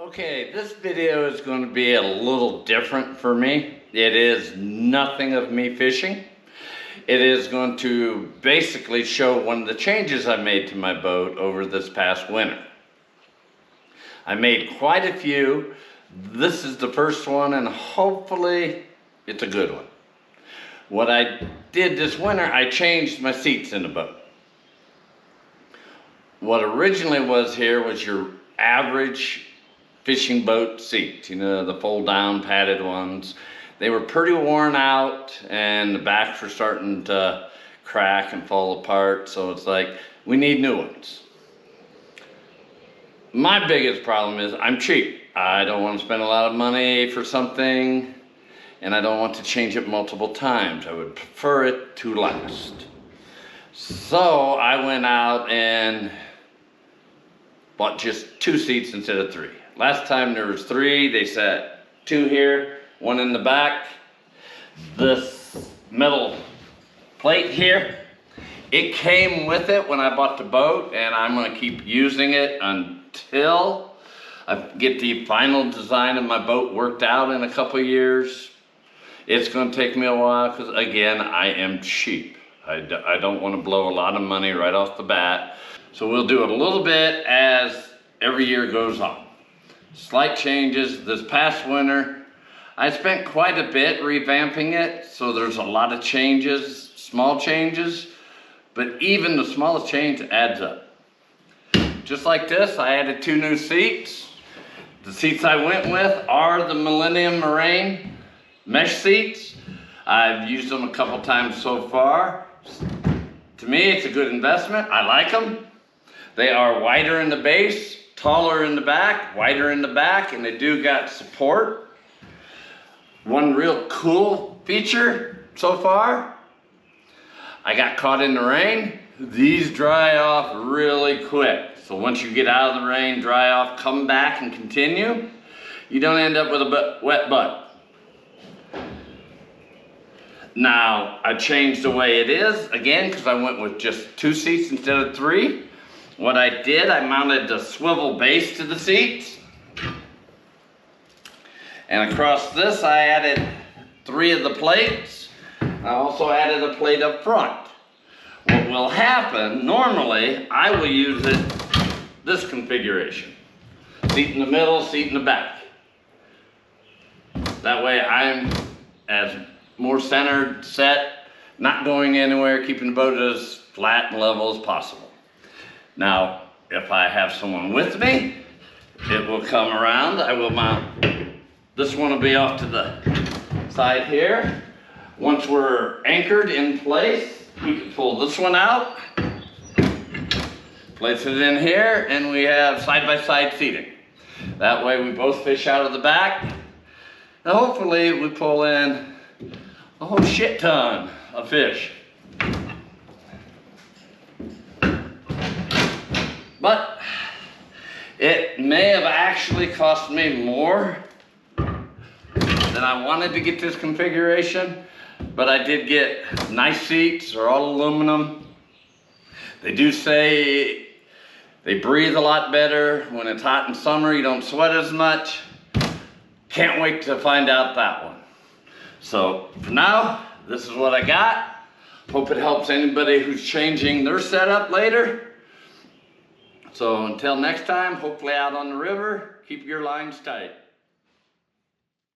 Okay, this video is going to be a little different for me. It is nothing of me fishing. It is going to basically show one of the changes I made to my boat over this past winter. I made quite a few. This is the first one, and hopefully it's a good one. What I did this winter, I changed my seats in the boat. What originally was here was your average fishing boat seat, you know, the fold down padded ones. They were pretty worn out and the backs were starting to crack and fall apart, so it's like, we need new ones. My biggest problem is I'm cheap. I don't want to spend a lot of money for something, and I don't want to change it multiple times. I would prefer it to last. So I went out and bought just 2 seats instead of 3. Last time there was 3, they set 2 here, 1 in the back. This metal plate here, it came with it when I bought the boat, and I'm gonna keep using it until I get the final design of my boat worked out in a couple years. It's gonna take me a while because, again, I am cheap. I don't want to blow a lot of money right off the bat. So we'll do it a little bit as every year goes on. Slight changes. This past winter, I spent quite a bit revamping it, so there's a lot of changes, small changes, but even the smallest change adds up. Just like this, I added 2 new seats. The seats I went with are the Millennium Marine mesh seats. I've used them a couple times so far. To me, it's a good investment. I like them. They are wider in the base, taller in the back, wider in the back, and they do got support. One real cool feature so far, I got caught in the rain. These dry off really quick. So once you get out of the rain, dry off, come back and continue, you don't end up with a wet butt. Now, I changed the way it is, again, because I went with just 2 seats instead of 3. What I did, I mounted the swivel base to the seats. And across this, I added 3 of the plates. I also added a plate up front. What will happen, normally, I will use this configuration. Seat in the middle, seat in the back. That way I'm as more centered, set, not going anywhere, keeping the boat as flat and level as possible. Now, if I have someone with me, it will come around. I will mount, this one will be off to the side here. Once we're anchored in place, we can pull this one out, place it in here, and we have side-by-side seating. That way we both fish out of the back, and hopefully we pull in a whole shit ton of fish. But it may have actually cost me more than I wanted to get this configuration, but I did get nice seats. They're all aluminum. They do say they breathe a lot better. When it's hot in summer, you don't sweat as much. Can't wait to find out that one. So for now, this is what I got. Hope it helps anybody who's changing their setup later. So until next time, hopefully out on the river, keep your lines tight.